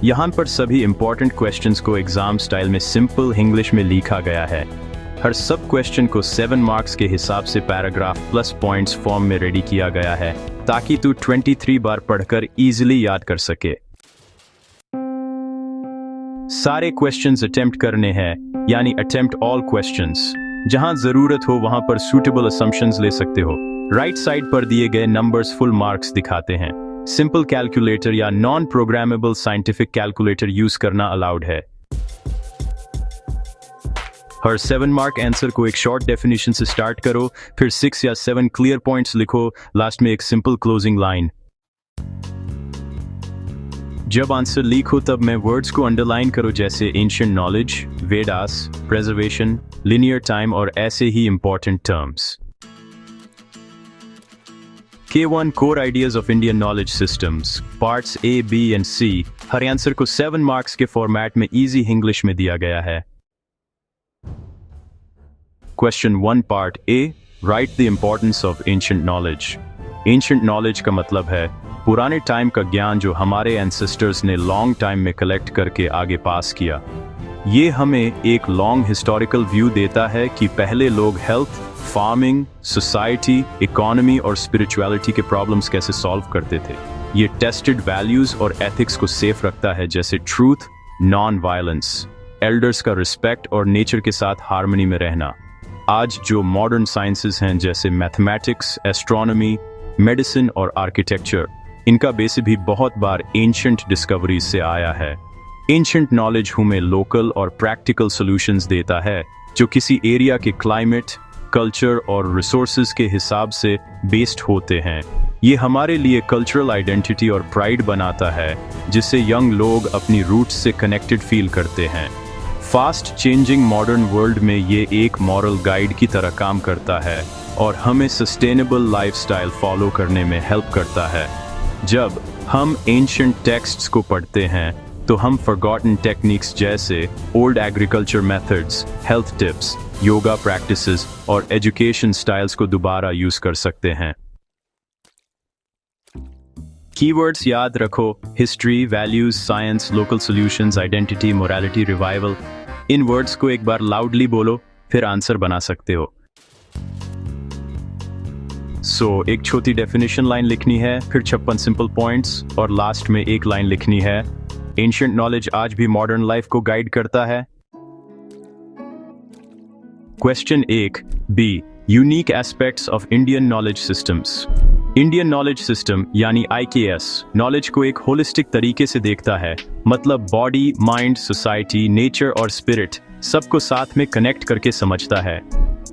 यहाँ पर सभी इंपॉर्टेंट क्वेश्चंस को एग्जाम स्टाइल में सिंपल इंग्लिश में लिखा गया है। हर सब क्वेश्चन को 7 मार्क्स के हिसाब से पैराग्राफ प्लस पॉइंट्स फॉर्म में रेडी किया गया है ताकि तू 23 बार पढ़कर इजीली याद कर सके। सारे क्वेश्चंस अटेम्प्ट करने हैं, यानी अटेम्प्ट ऑल क्वेश्चंस। जहां जरूरत हो वहां पर सूटेबल असम्पशंस ले सकते हो। राइट साइड पर दिए गए नंबर्स फुल मार्क्स दिखाते हैं। सिंपल कैलकुलेटर या non programmable scientific calculator use करना अलाउड है। हर 7 मार्क आंसर को एक शॉर्ट डेफिनेशन से स्टार्ट करो, फिर 6 या 7 क्लियर पॉइंट्स लिखो, लास्ट में एक सिंपल क्लोजिंग लाइन। जब आंसर लीक हो तब में वर्ड्स को अंडरलाइन करो, जैसे ancient knowledge, Vedas, preservation, linear time और ऐसे ही important terms. K1 Core Ideas of Indian Knowledge Systems, Parts A, B and C, her answer को 7 मार्क्स के फॉर्मेट में इजी इंग्लिश में दिया गया है। Question 1 Part A, Write the importance of ancient knowledge. Ancient knowledge का मतलब है पुराने टाइम का ज्ञान जो हमारे एंसेस्टर्स ने लॉन्ग टाइम में कलेक्ट करके आगे पास किया। ये हमें एक लॉन्ग हिस्टोरिकल व्यू देता है कि पहले लोग हेल्थ, फार्मिंग, सोसाइटी, इकोनॉमी और स्पिरिचुअलिटी के प्रॉब्लम्स कैसे सॉल्व करते थे। ये टेस्टेड वैल्यूज और एथिक्स को सेफ रखता है, जैसे ट्रूथ, नॉन वायलेंस, एल्डर्स का रिस्पेक्ट और नेचर के साथ हार्मनी में रहना। आज जो मॉडर्न साइंसेस हैं, जैसे मैथमेटिक्स, एस्ट्रोनॉमी, मेडिसिन और आर्किटेक्चर, इनका बेस भी बहुत बार एंशिएंट डिस्कवरीज से आया है। एंशिएंट नॉलेज हमें लोकल और प्रैक्टिकल सॉल्यूशंस देता है जो किसी एरिया के क्लाइमेट, कल्चर और रिसोर्सेज के हिसाब से बेस्ड होते हैं। ये हमारे लिए कल्चरल आइडेंटिटी और प्राइड बनाता है, जिससे यंग लोग अपनी रूट्स से कनेक्टेड फील करते हैं। फास्ट चेंजिंग मॉडर्न वर्ल्ड में ये एक मॉरल गाइड की तरह काम करता है और हमें सस्टेनेबल लाइफस्टाइल फॉलो करने में हेल्प करता है। जब हम एंशिएंट टेक्स्ट्स को पढ़ते हैं तो हम फॉरगॉटन टेक्निक्स जैसे old agriculture methods, health tips, yoga practices और एजुकेशन स्टाइल्स को दोबारा यूज कर सकते हैं। कीवर्ड्स याद रखो: history, values, science, local solutions, identity, morality, revival. इन वर्ड्स को एक बार लाउडली बोलो, फिर आंसर बना सकते हो। एक छोटी डेफिनेशन लाइन लिखनी है, फिर 56 सिंपल पॉइंट्स और लास्ट में एक लाइन लिखनी है। एंशिएंट नॉलेज आज भी मॉडर्न लाइफ को गाइड करता है। Question 1 B, unique aspects of Indian knowledge systems. Indian knowledge system यानी IKS नॉलेज को एक होलिस्टिक तरीके से देखता है, मतलब बॉडी, माइंड, सोसाइटी, नेचर और स्पिरिट सबको साथ में कनेक्ट करके समझता है।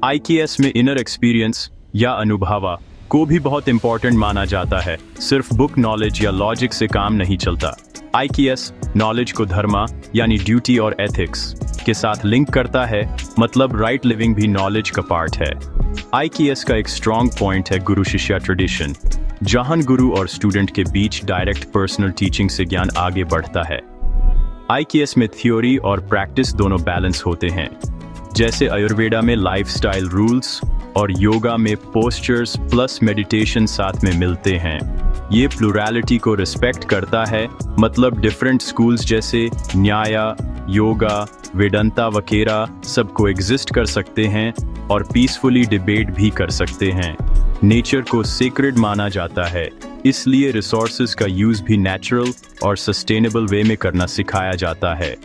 IKS में इनर एक्सपीरियंस या अनुभव को भी बहुत इंपॉर्टेंट माना जाता है। सिर्फ बुक नॉलेज या लॉजिक से काम नहीं चलता। IKS नॉलेज को धर्मा यानी ड्यूटी और एथिक्स के साथ लिंक करता है, मतलब राइट लिविंग भी नॉलेज का पार्ट है। IKS का एक स्ट्रॉन्ग पॉइंट है गुरु शिष्य ट्रेडिशन, जहां गुरु और स्टूडेंट के बीच डायरेक्ट पर्सनल टीचिंग से ज्ञान आगे बढ़ता है। IKS में थ्योरी और प्रैक्टिस दोनों बैलेंस होते हैं, जैसे आयुर्वेदा में लाइफस्टाइल रूल्स और योगा में पोस्चर्स प्लस मेडिटेशन साथ में मिलते हैं। ये प्लुरैलिटी को रिस्पेक्ट करता है, मतलब डिफरेंट स्कूल्स जैसे न्याय, योगा, वेदांता वगैरह सब को एग्जिस्ट कर सकते हैं और पीसफुली डिबेट भी कर सकते हैं। नेचर को सेक्रेड माना जाता है, इसलिए रिसोर्सेज का यूज भी नेचुरल और सस्टेनेबल वे में करना सिखाया जाता है।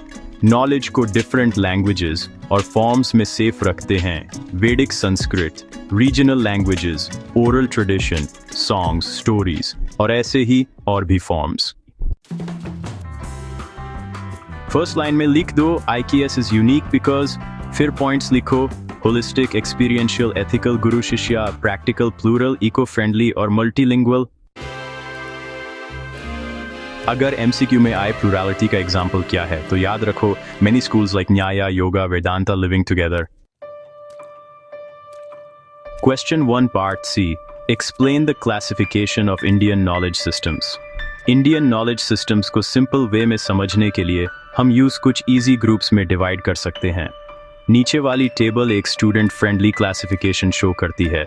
नॉलेज को डिफरेंट लैंग्वेजेस और फॉर्म्स में सेफ रखते हैं, वैदिक Sanskrit, regional languages, oral tradition, songs, stories और ऐसे ही और भी फॉर्म्स। फर्स्ट लाइन में लिख दो IKS इज यूनिक बिकॉज, फिर पॉइंट्स लिखो: होलिस्टिक, एक्सपीरियंशियल, एथिकल, गुरु शिष्य, प्रैक्टिकल, प्लूरल, इको फ्रेंडली और मल्टीलिंगुअल। अगर MCQ में आए प्लुरैलिटी का एग्जाम्पल क्या है, तो याद रखो मेनी स्कूल्स लाइक न्याय, yoga, Vedanta living together. Question 1 part C, explain the classification of Indian knowledge systems. Indian knowledge systems को सिंपल वे में समझने के लिए हम यूज कुछ इजी ग्रुप्स में डिवाइड कर सकते हैं। नीचे वाली टेबल एक स्टूडेंट फ्रेंडली क्लासिफिकेशन शो करती है।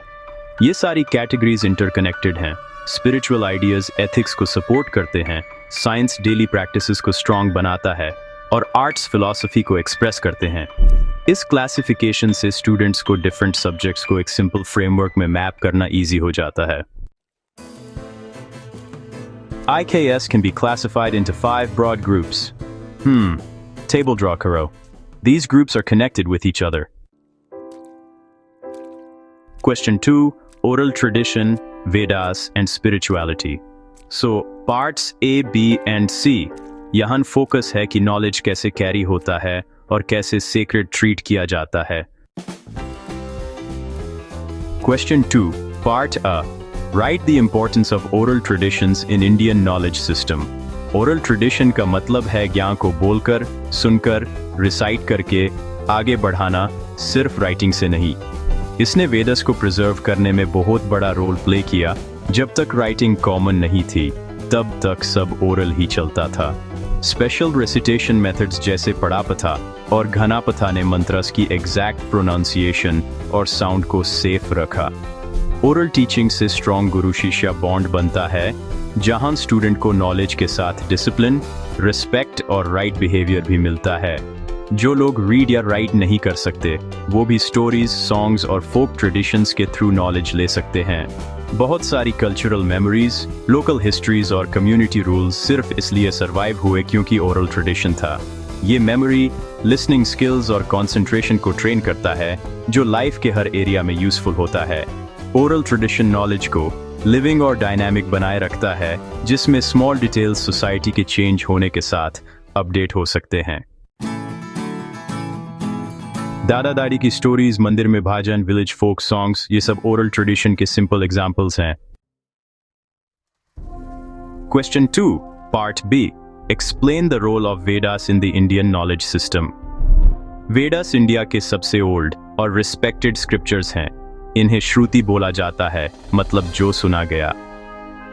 ये सारी कैटेगरीज इंटरकनेक्टेड हैं, स्पिरिचुअल आइडियाज एथिक्स को सपोर्ट करते हैं, साइंस डेली प्रैक्टिसेस को स्ट्रॉन्ग बनाता है और आर्ट्स फिलॉसफी को एक्सप्रेस करते हैं। इस क्लासिफिकेशन से स्टूडेंट्स को डिफरेंट सब्जेक्ट्स को एक सिंपल फ्रेमवर्क में मैप करना इजी हो जाता है। IKS can be classified into 5 broad groups. Table draw karo. These groups are connected with each other. Question 2. Oral tradition, Vedas and spirituality. So, parts A, B and C. यहाँ focus है कि knowledge कैसे carry होता है और कैसे sacred treat किया जाता है। Question 2. Part A. Write the importance of oral traditions in Indian knowledge system. Oral tradition का मतलब है ज्ञान को बोलकर, सुनकर, रिसाइट करके आगे बढ़ाना, सिर्फ राइटिंग से नहीं। इसने वेदस को प्रिजर्व करने में बहुत बड़ा रोल प्ले किया। जब तक राइटिंग कॉमन नहीं थी, तब तक सब ओरल ही चलता था। स्पेशल रेसिटेशन मेथड्स जैसे पड़ापथा और घनापथा ने मंत्रस की एग्जैक्ट प्रोनाउंसिएशन और साउंड को सेफ रखा। ओरल टीचिंग से स्ट्रॉन्ग गुरु शिष्य बॉन्ड बनता है, जहां स्टूडेंट को नॉलेज के साथ डिसिप्लिन, रिस्पेक्ट और राइट बिहेवियर भी मिलता है। जो लोग रीड या राइट नहीं कर सकते, वो भी स्टोरीज, सॉन्ग्स और फोक ट्रेडिशंस के थ्रू नॉलेज ले सकते हैं। बहुत सारी कल्चरल मेमोरीज, लोकल हिस्ट्रीज और कम्युनिटी रूल्स सिर्फ इसलिए सर्वाइव हुए क्योंकि ओरल ट्रेडिशन था। ये मेमोरी, लिसनिंग स्किल्स और कंसंट्रेशन को ट्रेन करता है, जो लाइफ के हर एरिया में यूजफुल होता है। ओरल ट्रेडिशन नॉलेज को लिविंग और डायनामिक बनाए रखता है, जिसमें स्मॉल डिटेल्स सोसाइटी के चेंज होने के साथ अपडेट हो सकते हैं। दादा दादी की स्टोरीज, मंदिर में भाजन, विलेज फोक सॉन्ग्स, ये सब ओरल ट्रेडिशन के सिंपल एग्जांपल्स हैं। Question 2, Part B. Explain the role of Vedas in the Indian knowledge system. Vedas India के सबसे ओल्ड और रिस्पेक्टेड स्क्रिप्चर्स हैं। इन्हें श्रुति बोला जाता है, मतलब जो सुना गया।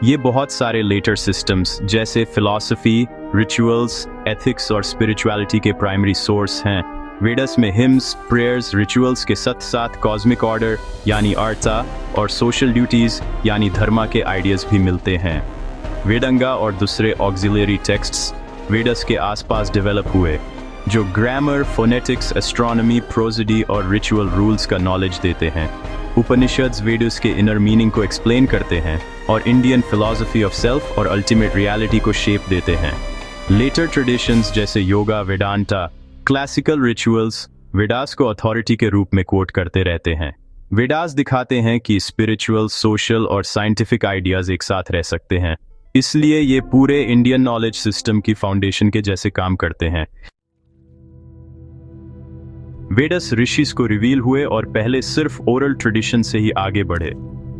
ये बहुत सारे लेटर सिस्टम्स जैसे फिलॉसफी, रिचुअल्स, एथिक्स और स्पिरिचुअलिटी के प्राइमरी सोर्स हैं। वेदास में हिम्स, प्रेयर्स, रिचुअल्स के साथ साथ कॉस्मिक ऑर्डर यानी अर्था और सोशल ड्यूटीज यानी धर्मा के आइडियाज भी मिलते हैं। वेदांगा और दूसरे ऑक्सिलरी टेक्स्ट्स वेदास के आसपास डेवलप हुए, जो ग्रामर, फोनेटिक्स, एस्ट्रोनॉमी, प्रोसिडी और रिचुअल रूल्स का नॉलेज देते हैं। उपनिषद्स वेदास के इनर मीनिंग को एक्सप्लेन करते हैं और इंडियन फिलॉसफी ऑफ सेल्फ और अल्टीमेट रियलिटी को शेप देते हैं। लेटर ट्रेडिशंस जैसे योगा, वेदांता, क्लासिकल रिचुअल्स वेदास को अथॉरिटी के रूप में कोट करते रहते हैं। वेदास दिखाते हैं कि स्पिरिचुअल, सोशल और साइंटिफिक आइडियाज एक साथ रह सकते हैं, इसलिए ये पूरे इंडियन नॉलेज सिस्टम की फाउंडेशन के जैसे काम करते हैं। वेदास ऋषिस को रिवील हुए और पहले सिर्फ ओरल ट्रेडिशन से ही आगे बढ़े।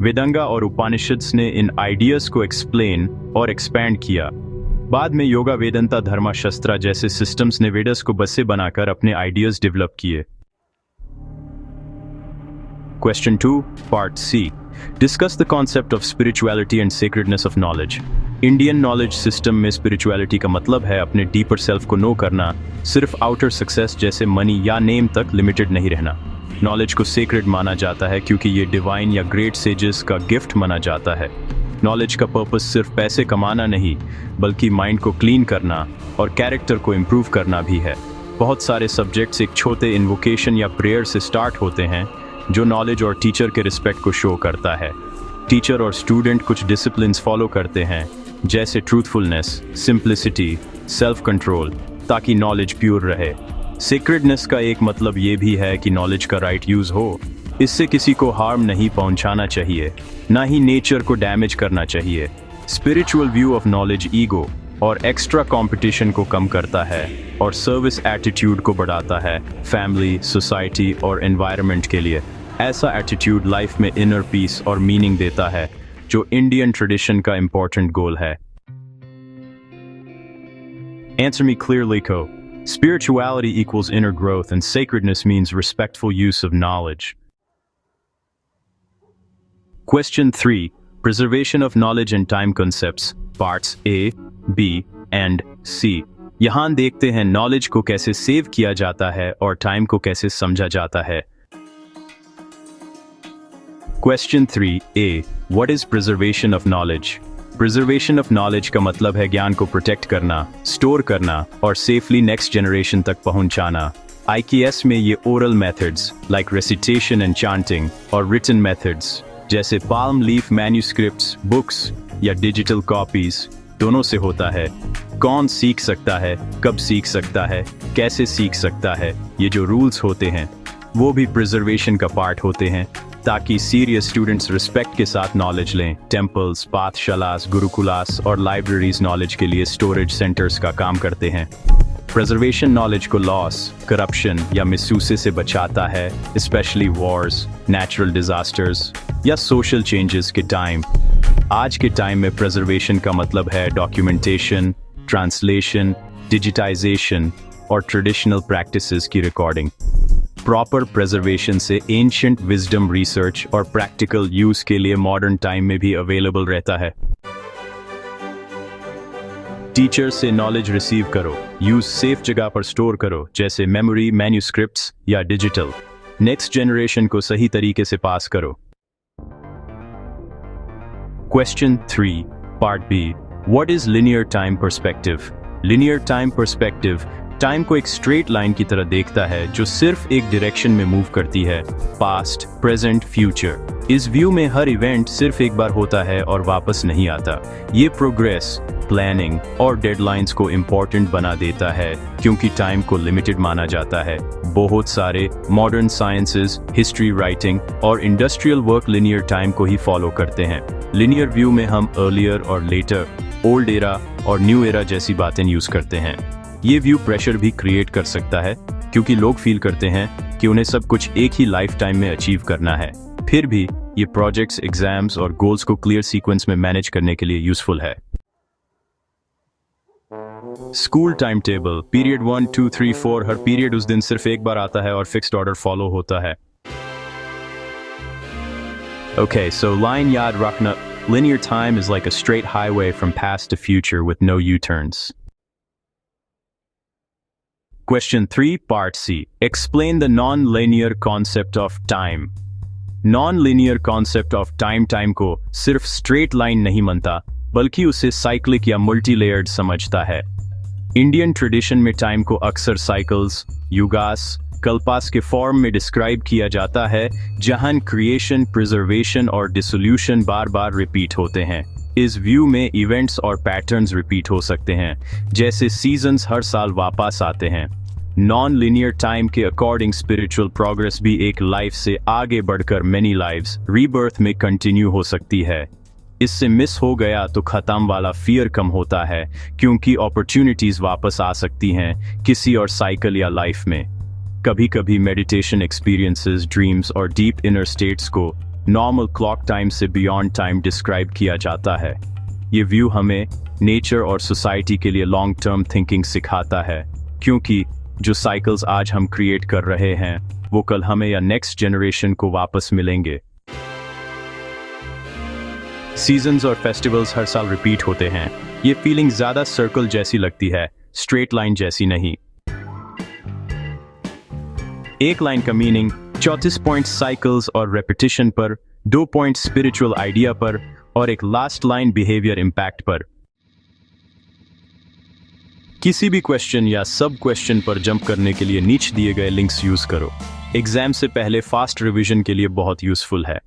वेदांगा और उपनिषद्स ने इन आइडियाज को एक्सप्लेन और एक्सपैंड किया। बाद में योगा, वेदांता, धर्मा शस्त्रा जैसे सिस्टम्स ने वेदास को बसे बनाकर अपने आइडियाज डेवलप किए। Question 2, Part C. Discuss the concept of spirituality and sacredness of knowledge. Indian knowledge system में स्पिरिचुअलिटी का मतलब है अपने डीपर सेल्फ को नो करना, सिर्फ आउटर सक्सेस जैसे मनी या नेम तक लिमिटेड नहीं रहना। नॉलेज को सेक्रेड माना जाता है क्योंकि ये डिवाइन या ग्रेट सेजेस का गिफ्ट माना जाता है। नॉलेज का पर्पस सिर्फ पैसे कमाना नहीं, बल्कि माइंड को क्लीन करना और कैरेक्टर को इम्प्रूव करना भी है। बहुत सारे सब्जेक्ट्स एक छोटे इन्वोकेशन या प्रेयर से स्टार्ट होते हैं, जो नॉलेज और टीचर के रिस्पेक्ट को शो करता है। टीचर और स्टूडेंट कुछ डिसिप्लिन्स फॉलो करते हैं, जैसे ट्रूथफुलनेस, सिंप्लिसिटी, सेल्फ कंट्रोल, ताकि नॉलेज प्योर रहे। सेक्रेडनेस का एक मतलब ये भी है कि नॉलेज का राइट यूज हो। इससे किसी को हार्म नहीं पहुंचाना चाहिए, ना ही नेचर को डैमेज करना चाहिए। Spiritual view of knowledge ego और एक्स्ट्रा कंपटीशन को कम करता है और सर्विस एटीट्यूड को बढ़ाता है फैमिली, सोसाइटी और एनवायरनमेंट के लिए। ऐसा एटीट्यूड लाइफ में इनर पीस और मीनिंग देता है, जो इंडियन ट्रेडिशन का इंपॉर्टेंट गोल है। Answer me clearly, Ko. Spirituality equals inner growth and sacredness means respectful use of knowledge. Question 3. Preservation of knowledge and time concepts. Parts A, B and C. यहाँ देखते हैं knowledge को कैसे save किया जाता है और टाइम को कैसे समझा जाता है। Question 3A. What is preservation of knowledge? Preservation of knowledge का मतलब है ज्ञान को प्रोटेक्ट करना, स्टोर करना और सेफली नेक्स्ट जनरेशन तक पहुंचाना। IKS में ये oral methods like recitation and chanting और रिटन मेथड्स जैसे पाल्म लीफ मैन्यूस्क्रिप्ट्स, बुक्स या डिजिटल कॉपीज दोनों से होता है। कौन सीख सकता है, कब सीख सकता है, कैसे सीख सकता है, ये जो रूल्स होते हैं वो भी प्रिजर्वेशन का पार्ट होते हैं ताकि सीरियस स्टूडेंट्स रिस्पेक्ट के साथ नॉलेज लें। टेम्पल्स, पाठशालास, गुरुकुलास और लाइब्रेरीज नॉलेज के लिए स्टोरेज सेंटर्स का काम करते हैं। प्रिजर्वेशन नॉलेज को लॉस, करप्शन या मिसयूज से बचाता है, स्पेशली वॉर्स, नेचुरल डिजास्टर्स या सोशल चेंजेस के टाइम। आज के टाइम में प्रिजर्वेशन का मतलब है डॉक्यूमेंटेशन, ट्रांसलेशन, डिजिटाइजेशन और ट्रेडिशनल प्रैक्टिसेस की रिकॉर्डिंग। प्रॉपर प्रिजर्वेशन से एंशिएंट विजडम रिसर्च और प्रैक्टिकल यूज के लिए मॉडर्न टाइम में भी अवेलेबल रहता है। टीचर से नॉलेज रिसीव करो, यूज सेफ जगह पर स्टोर करो जैसे मेमोरी, मैन्यूस्क्रिप्ट्स या डिजिटल। नेक्स्ट जनरेशन को सही तरीके से पास करो। Question 3, Part B. What is linear time perspective? Linear time perspective time को एक स्ट्रेट लाइन की तरह देखता है जो सिर्फ एक डायरेक्शन में मूव करती है, पास्ट, प्रेजेंट, फ्यूचर। इस व्यू में हर इवेंट सिर्फ एक बार होता है और वापस नहीं आता। ये प्रोग्रेस, प्लानिंग और डेडलाइंस को इम्पोर्टेंट बना देता है क्योंकि टाइम को लिमिटेड माना जाता है। बहुत सारे मॉडर्न साइंसेस, हिस्ट्री राइटिंग और इंडस्ट्रियल वर्क लिनियर टाइम को ही फॉलो करते हैं। लिनियर व्यू में हम अर्लियर और लेटर, ओल्ड एरा और न्यू एरा जैसी बातें यूज करते हैं। ये व्यू प्रेशर भी क्रिएट कर सकता है क्योंकि लोग फील करते हैं कि उन्हें सब कुछ एक ही लाइफ टाइम में अचीव करना है। फिर भी ये प्रोजेक्ट्स, एग्जाम्स और गोल्स को क्लियर सीक्वेंस में मैनेज करने के लिए यूजफुल है। स्कूल टाइम टेबल, पीरियड 1, 2, 3, 4 हर पीरियड उस दिन सिर्फ एक बार आता है और फिक्स्ड ऑर्डर फॉलो होता है। Okay, so line याद रखना, linear time is like a straight highway from past to future with no U-turns. Question 3, Part C. Explain the non-linear concept of time. Non-linear concept of time को सिर्फ straight line नहीं मानता, बल्कि उसे cyclic या multi-layered समझता है। Indian tradition में टाइम को अक्सर साइकिल्स, युगास, कल्पास के फॉर्म में डिस्क्राइब किया जाता है, जहां क्रिएशन, प्रिजर्वेशन और डिसोल्यूशन बार बार रिपीट होते हैं। इस व्यू में इवेंट्स और पैटर्न्स रिपीट हो सकते हैं, जैसे सीजन्स हर साल वापस आते हैं। नॉन लिनियर टाइम के अकॉर्डिंग स्पिरिचुअल प्रोग्रेस भी एक लाइफ से आगे बढ़कर मेनी लाइव्स, रीबर्थ में कंटिन्यू हो सकती है। इससे मिस हो गया तो खत्म वाला फियर कम होता है क्योंकि अपॉर्चुनिटीज वापस आ सकती हैं किसी और साइकिल या लाइफ में। कभी कभी मेडिटेशन एक्सपीरियंसेस, ड्रीम्स और डीप इनर स्टेट्स को नॉर्मल क्लॉक टाइम से बियॉन्ड टाइम डिस्क्राइब किया जाता है। ये व्यू हमें नेचर और सोसाइटी के लिए लॉन्ग टर्म थिंकिंग सिखाता है क्योंकि जो साइकिल्स आज हम क्रिएट कर रहे हैं वो कल हमें या नेक्स्ट जनरेशन को वापस मिलेंगे। सीजन्स और फेस्टिवल्स हर साल रिपीट होते हैं। ये फीलिंग ज्यादा सर्कल जैसी लगती है, स्ट्रेट लाइन जैसी नहीं। एक लाइन का मीनिंग 34 पॉइंट साइकिल्स और रेपिटेशन पर, 2 पॉइंट स्पिरिचुअल आइडिया पर और एक लास्ट लाइन बिहेवियर इम्पैक्ट पर। किसी भी क्वेश्चन या सब क्वेश्चन पर जंप करने के लिए नीचे दिए गए लिंक्स यूज करो। एग्जाम से पहले फास्ट रिवीजन के लिए बहुत यूजफुल है।